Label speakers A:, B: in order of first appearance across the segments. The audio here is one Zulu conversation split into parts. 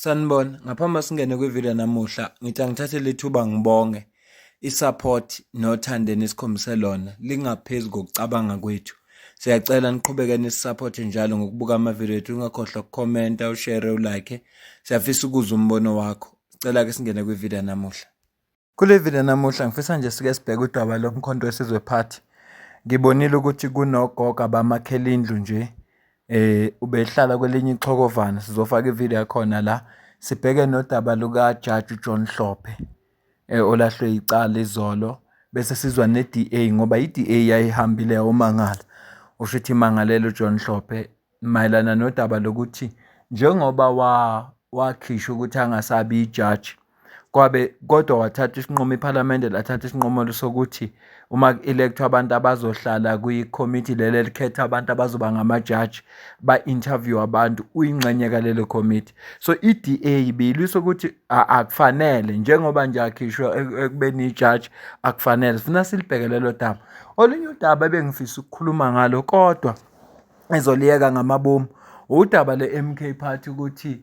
A: Sanibona, ngaphambi singene kwivideo namuhla, ngithi angithathe lethuba ngibonge i-support nothandeni esikhombise lona lingaphezu kokucabanga kwethu. Siyacela niqhubeke nisiphote njalo ngokubuka amavidiyo ethu, ungakhohlwa ukukhomenta, ushare, ulike. Siyafisa ukuzwa umbono wakho. Sicela-ke singene kwivideo namuhla. Kule video namuhla ngifisa nje sike sibheke udaba lomkhonto wesizwe party. Ngibonile ukuthi kunogogo abamakhela indlu nje. Ubehlala kwelinye ixhokovana, sizofaka ivideo yakhona la sibheke nodaba luka Judge John Hlophe olahlwe icala izolo, bese sizwa ne-DA ngoba i-DA yayihambile yawumangala. Usho ukuthi imangalelo John Hlophe mayelana nodaba lokuthi njengoba wakhishwa ukuthi angasabi ijaji, kodwa wathatha isinqumo, iphalamende lathatha isinqumo sokuthi uma ku-electwa abantu abazohlala kwikhomithi leli elikhetha abantu abazoba ngamajaji, ba-interview abantu, uyingxenye kalelo khomithi. So i-DA biyilwisa ukuthi akufanele, njengoba nje akhishwa ekubeni ijaji, akufanele. Sifuna silibheke lelo daba. Olunye udaba ebengifisa ukukhuluma ngalo kodwa ezoliyeka ngamabomu, udaba le-MK Party ukuthi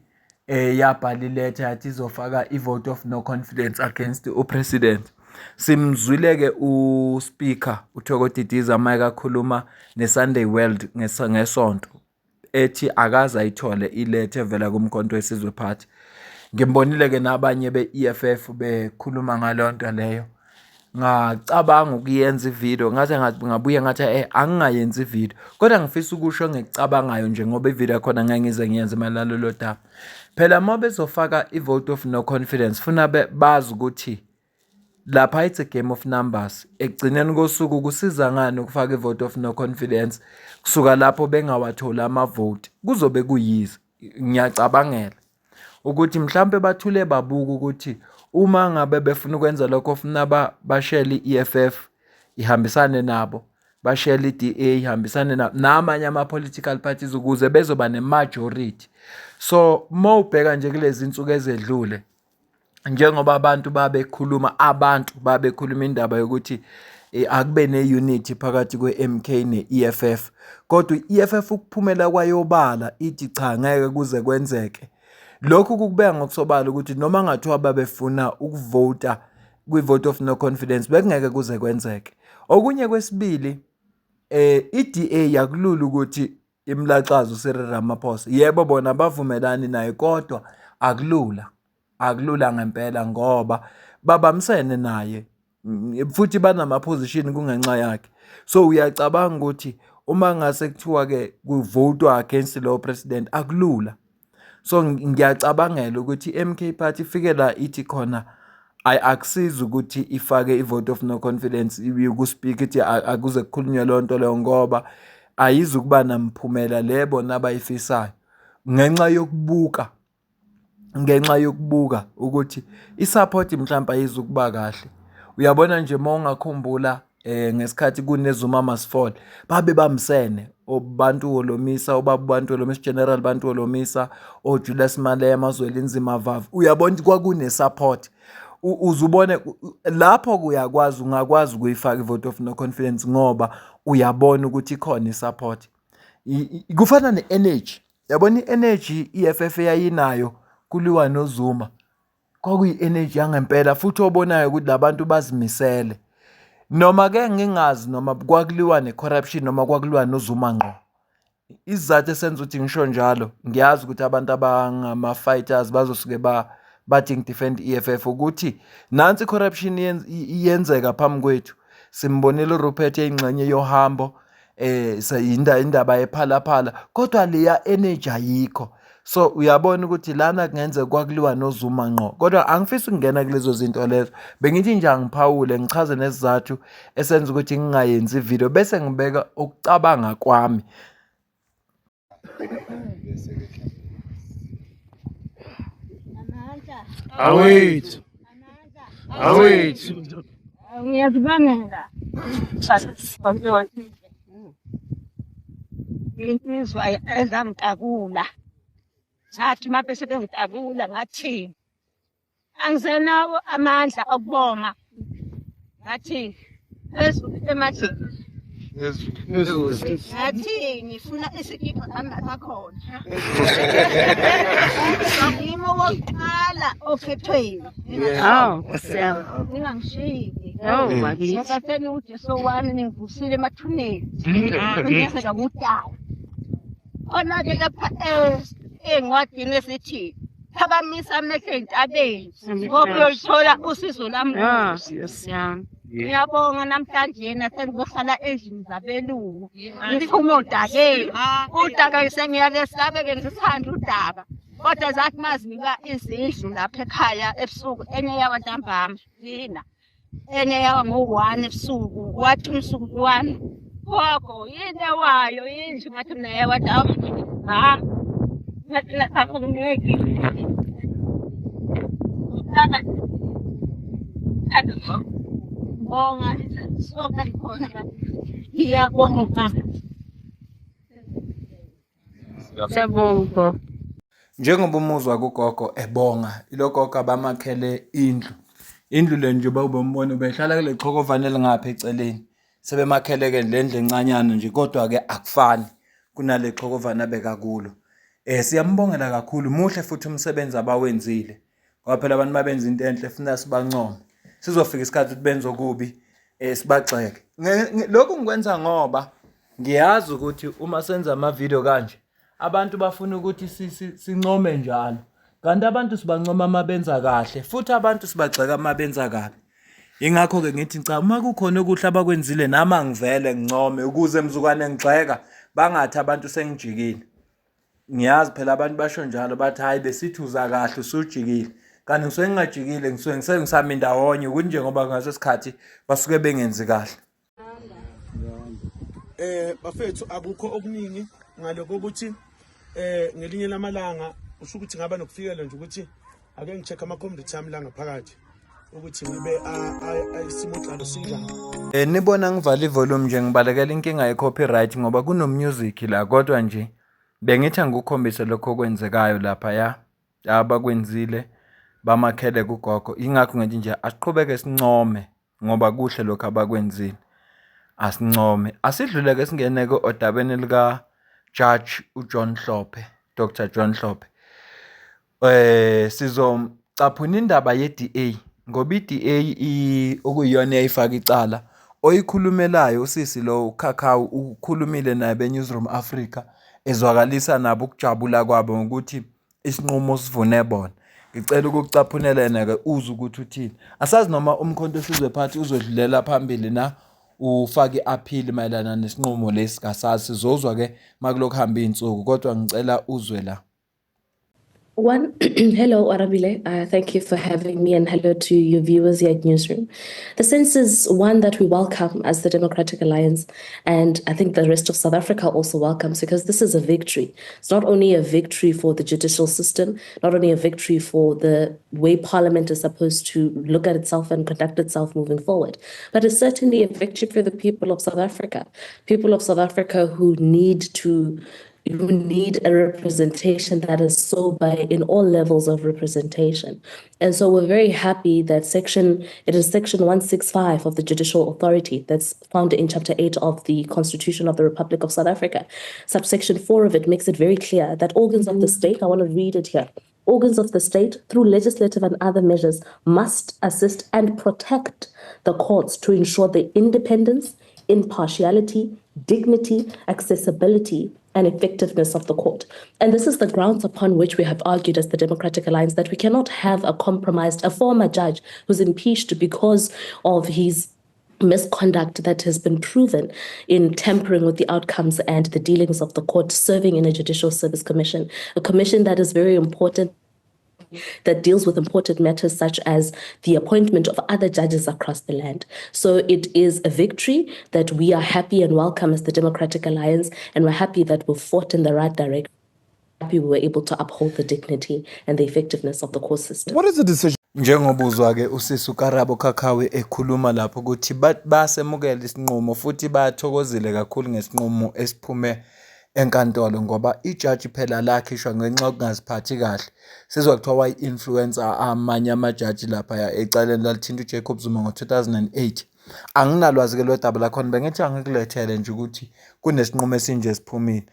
A: yabhala iletha yathi izofaka i-vote of no confidence against upresident. Simzwile-ke uSpeaker uThoko Didiza mayeke akhuluma ne-Sunday World ngesonto ethi akaze ayithole iletha evela kumkhonto wesizwe party. Ngimbonile-ke nabanye be-EFF bekhuluma ngaleyo nto leyo. Ngacabanga ukuyenza ivideo, ngabuye ngathi angingayenzi ivideo, kodwa ngifisa ukusho ngikucabangayo nje ngoba ivideo yakhona ngeke ngize ngiyenze mayelana nalolo daba. Phela uma bezofaka i-vote of no confidence funa bazi ukuthi lapha it's a game of numbers. Ekugcineni kosuku kusiza ngani ukufaka i-vote of no confidence kusuka lapho bengawatholi amavote, kuzobe kuyize. Ngiyacabangela ukuthi mhlambe bathule babuka ukuthi uma ngabe befuna ukwenza lokho ufuna bashele i-EFF ihambisane nabo, bashele i-DA ihambisane nabo, namanye ama-political parties ukuze bezoba ne-majority. So uma ubheka nje kulezi insuku ezedlule, njengoba abantu babekhuluma indaba yokuthi akube ne-unity phakathi kwe-MK ne-EFF, kodwa i-EFF ukuphumela kwayobala ithi cha ngeke kuze kwenzeke. Lokhu kukubeka ngokusobala ukuthi noma ngathiwa babefuna ukuvota kwi-vote of no confidence bekungeke kuze kwenzeke. Okunye kwesibili, i-DA yakulula ukuthi imlaxaze uCyril Ramaphosa. Yebo bona bavumelani naye kodwa akulula ngempela ngoba babamsene naye futhi banama-position kungenxa yakhe. So uyacabanga ukuthi uma ngase kuthiwa-ke kuvotwa against lo president akulula. So ngiyacabangela ukuthi i-MK Party ifike la ithi khona akusizi ukuthi ifake i-vote of no confidence kuSpeaker ithi akuze kukhulunywe leyo nto leyo ngoba ayizukuba namphumela le bona abayifisayo ngenxa yokubuka ukuthi i-support mhlawumbe ayizukuba kahle. Uyabona nje uma ungakhumbula ngesikhathi kuneZuma must fall babe bamsene oBantu Holomisa, oBabantu Holomisa, General Bantu Holomisa, oJulius Malema, Zwelinzima Vavu. Uyabona ukuthi kwakune-support. Uzubone lapho ungakwazi ukuyifaka i-vote of no confidence ngoba uyabona ukuthi ikhona i-support. Kufana ne-energy. Yabona i-energy i-EFF yayinayo kuliwa noZuma. Kwakuyi-energy yangempela futhi obonayo ukuthi labantu bazimisele. Noma-ke ngingazi noma kwakuliwa ne-corruption noma kwakuliwa noZuma ngqo. Isizathu esenza ukuthi ngisho njalo, ngiyazi ukuthi abantu abangama-fighters bazosuke bathi ngidefend i-EFF ukuthi nansi i-corruption iyenzeka phambi kwethu. Simbonile uRupert eyingxenye yohambo, indaba yephalaphala, kodwa leya energy ayikho. So uyabona ukuthi lana kungenzeka kwakuliwa noZuma ngqo, kodwa angifisi ukungena kulezo zinto lezo. Bengithi nje angiphawule ngichaze nesizathu esenza ukuthi ngingayenzi ivideo bese ngibeka ukucabanga kwami.
B: Awethu.
C: Ngiyazibangela insizwa ezangitakula, ngathi uma bese bengitakula ngathi angisenawo amandla okubonga, ngathi phezulu emadleni Ngathi ngifuna isikipha angasakhona. Ngimo wokuqala ophethweni. Ningangishiyi. Ngoba phela uJesu wami ningivusile emathuneni. Ngiyaseka ngudala. Ona-ke lapha encwadini esithi phakamisa amehlo ey'ntabeni ngoba uyolithola usizo lami. Ngiyabonga namhlanje sengizohlala ezindlini zabelungu. Ngiphume odakeni. Udaka sengiyakesabe-ke ngithanda udaka. Kodwa zathi mazinika izindlu lapha ekhaya ebusuku enye yawa ntambama yina. Enye yawa ngo-1 ebusuku. Wathi umsuku 1. Gogo yini ewayo yindlu ngathi mina yawa ntambama. Bonga sonke khona ngiyabonga. Siyabonga.
A: Njengoba umuzwa kugogo ebonga ilogogo abamakhele indlu le nje bawubombona ubehlala kule xhokovane lengapha eceleni sebemakheleke le ndlu encanyana nje kodwa ke akufani kunale xhokovane abeka kulo. Siyambongela kakhulu muhle futhi umsebenzi abawenzile ngoba phela abantu mabenza into enhle funa sibancome sizofika isikhathi ukuthi benze okubi sibagxeke. Lokhu ngikwenza ngoba ngiyazi ukuthi uma senza ama-video kanje abantu bafuna ukuthi sincome njalo kanti abantu sibancoma uma benza kahle futhi abantu sibagxeka uma benza kabi. Ingakho-ke ngithi cha uma kukhona okuhle abakwenzile nami angivele ngincome ukuze mzukwane ngigxeka bangathi abantu sengijikile. Ngiyazi phela abantu basho njalo bathi hayi besithuza kahle usujikile kanti ngisuke ngingajikile ngisuke ngisami ndawonye ukuthi njengoba ngaso isikhathi basuke bengenzi kahle.
B: Bafethu akukho okuningi ngaloko ukuthi ngelinye lamalanga usho ukuthi ngaba nokufikela nje ukuthi ake ngicheck ama-community ami la ngaphakathi ukuthi ngibe isimo sinjani.
A: Nibona ngivala ivolume nje ngibalekela inkinga ye-copyright ngoba kuno-music la kodwa nje bengithi angikukhombise lokho okwenzekayo lapha abakwenzile bamakhele kugogo. Ingakho ngithi nje asiqhubeke sincome ngoba kuhle lokho abakwenzile. Asincome asidluleke singene odabeni lika Judge uJohn Hlophe, Dr. John Hlophe. Sizocaphuna indaba ye-DA ngoba i-DA okuyiyona eyayifaka icala oyikhulumelayo usisi lo uKhakhawu ukhulumile naye beNewsroom Africa ezwakalisa nabo ukujabula kwabo ngokuthi isinqumo sivune bona. Ngicela ukukucaphunela yena-ke uze ukuthi uthini. Asazi noma umkhonto wesizwe phathi uzodlulela phambili na ufake i-appeal mayelana nesinqumo lesi kasazi sizozwa-ke makulokhu hamba iy'nsuku kodwa ngicela uzwe la.
D: Hello, Arabile. Thank you for having me, and hello to your viewers here at Newsroom. The sense is one that we welcome as the Democratic Alliance, and I think the rest of South Africa also welcomes, because this is a victory. It's not only a victory for the judicial system, not only a victory for the way Parliament is supposed to look at itself and conduct itself moving forward, but it's certainly a victory for the people of South Africa. People of South Africa who need a representation that is sober in all levels of representation. And so we're very happy that it is section 165 of the Judicial Authority that's found in Chapter 8 of the Constitution of the Republic of South Africa. Subsection 4 of it makes it very clear that organs of the state, I want to read it here, organs of the state, through legislative and other measures, must assist and protect the courts to ensure the independence, impartiality, dignity, accessibility, and effectiveness of the court. And this is the grounds upon which we have argued as the Democratic Alliance that we cannot have a former judge who's impeached because of his misconduct that has been proven in tampering with the outcomes and the dealings of the court, serving in a Judicial Service Commission, a commission that is very important, that deals with important matters such as the appointment of other judges across the land. So it is a victory that we are happy and welcome as the Democratic Alliance, and we're happy that we've fought in the right direction. Happy we were able to uphold the dignity and the effectiveness of the court system.
B: What is the decision?
A: Njengobuzwa-ke usisi uKarabo Khakhawe ekhuluma lapho ukuthi basemukela isinqumo futhi bathokozile kakhulu ngesinqumo esiphume enkantolo ngoba ijaji phela lakhishwa ngenxa yokungaziphathi kahle. Sizwa kuthiwa wayi-influencer amanye amajaji lapha ecaleni lalithinta uJacob Zuma ngo-2008 Anginalwazi-ke lodaba lakhona, bengithi angikulethele nje ukuthi kunesinqumo esinje esiphumile.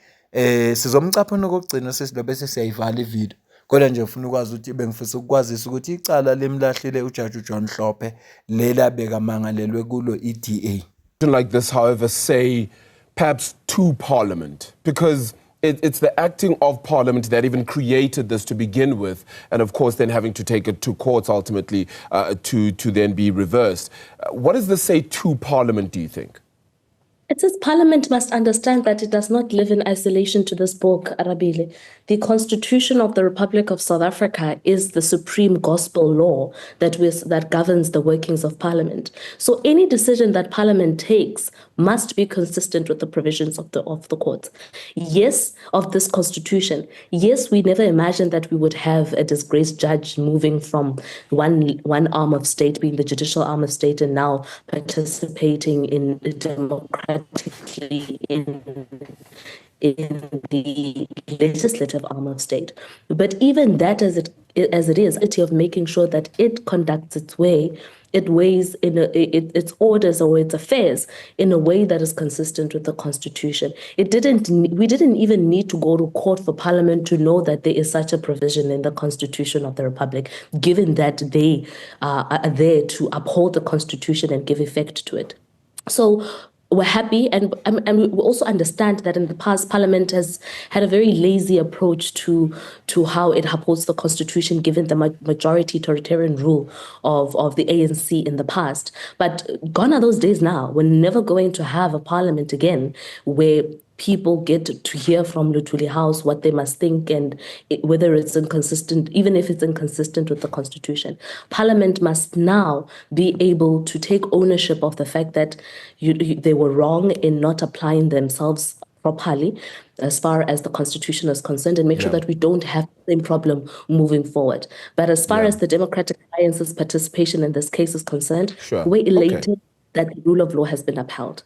A: Sizomcaphuna okokugcina sesilobe bese siyayivala ividiyo. Kodwa nje ufuna ukwazi ukuthi bengifisa ukwazisa ukuthi icala limlahlile uJaji uJohn Hlophe lela bekamangalelwe kulo iDA.
E: Like this, however, say perhaps to Parliament, because it's the acting of Parliament that even created this to begin with, and of course then having to take it to courts ultimately to then be reversed. What does this say to Parliament, do you think?
D: It says Parliament must understand that it does not live in isolation to this book, Arabile. The Constitution of the Republic of South Africa is the supreme gospel law that governs the workings of Parliament. So any decision that Parliament takes must be consistent with the provisions of the court. Yes, of this Constitution. Yes, we never imagined that we would have a disgraced judge moving from one arm of state, being the judicial arm of state, and now participating in democratically in the legislative arm of state. But even that as it is, of making sure that it conducts its way, it weighs in its orders or its affairs in a way that is consistent with the Constitution. We didn't even need to go to court for Parliament to know that there is such a provision in the Constitution of the Republic, given that they are there to uphold the Constitution and give effect to it. So we're happy, and we also understand that in the past, Parliament has had a very lazy approach to how it upholds the Constitution, given the majority authoritarian rule of the ANC in the past. But gone are those days now. We're never going to have a Parliament again where people get to hear from Luthuli House what they must think and whether it's inconsistent, even if it's inconsistent with the Constitution. Parliament must now be able to take ownership of the fact that they were wrong in not applying themselves properly as far as the Constitution is concerned, and make sure that we don't have the same problem moving forward. But as far as the Democratic Alliance's participation in this case is concerned, we're elated that the rule of law has been upheld.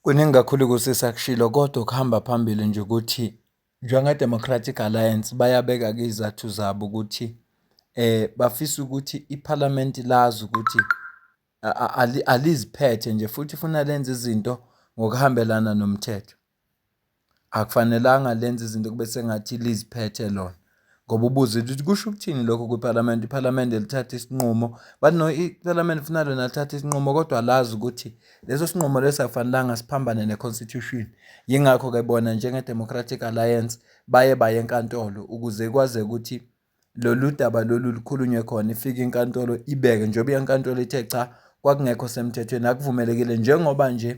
A: Kuningi kakhulu kusisakushilo kodwa kuhamba phambili nje ukuthi njenge-Democratic Alliance bayabeka izathu zabo ukuthi bafisa ukuthi iParliament lazi ukuthi aliziphethe nje futhi funa lenze izinto ngokuhambelana nomthetho. Akufanelanga lenze izinto kube sengathi liziphethe lona. Ngoba ubuzile ukuthi kusho ukuthini lokho kwiParliament, iParliament lithatha isinqumo, but no, iParliament funa lona lithatha isinqumo kodwa lazi ukuthi leso sinqumo leso akufanelanga siphambane neConstitution. Yingakho ke bona njenge-Democratic Alliance baye enkantolo ukuze kwaze ukuthi lolu daba lolu likhulunywe khona, ifike inkantolo ibeke njengoba inkantolo ithe cha kwakungekho semthethweni akuvumelekile njengoba nje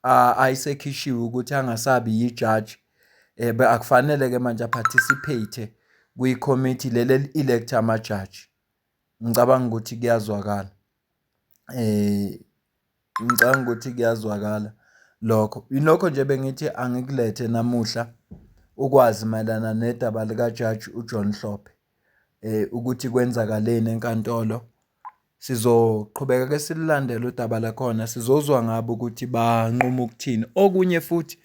A: ayisekhishiwe ukuthi angasabi yijaji. Akufanele ke manje participate kwi-committee leli elect amajaji. Ngicabanga ukuthi kuyazwakala lokho. Yinokho nje bengithi angikulethe namuhla ukwazi mayelana nedaba likaJaji uJohn Hlophe ukuthi kwenzakaleni enkantolo. Sizoqhubeka ke sililandele udaba lakhona, sizozwa ngabo ukuthi banquma ukuthini. Okunye futhi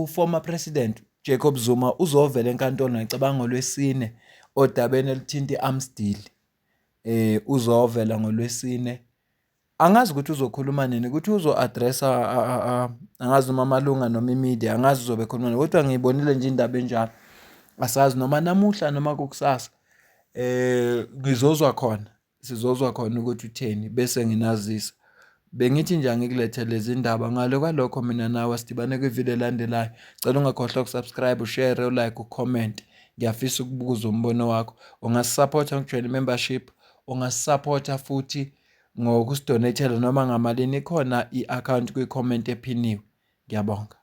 A: former president Jacob Zuma uzovela enkantolo ngicabanga ngoLwesine odabeni elithinta i-arms deal. Uzovela ngoLwesine. Angazi ukuthi uzokhuluma nini, ukuthi uzo-addressa angazi noma amalunga noma imedia, angazi uzobe khuluma nini, kodwa ngiyibonile nje indaba enjalo. Asazi noma namuhla noma kukusasa sizozwa khona ukuthi utheni bese nginazisa. Bengithi nje angikulethele lezi ndaba ngalo kwalokho mina nawe sidibane kwivideo elandelayo. Cela ungakhohlwa ukusubscribe, ushare, ulike, ucomment. Ngiyafisa ukubuza umbono wakho. Ungasupporta ngokujoin membership, ungasupporta futhi ngokusidonatela noma ngamalini, ikhona i-account kwi-comment ephiniwe. Ngiyabonga.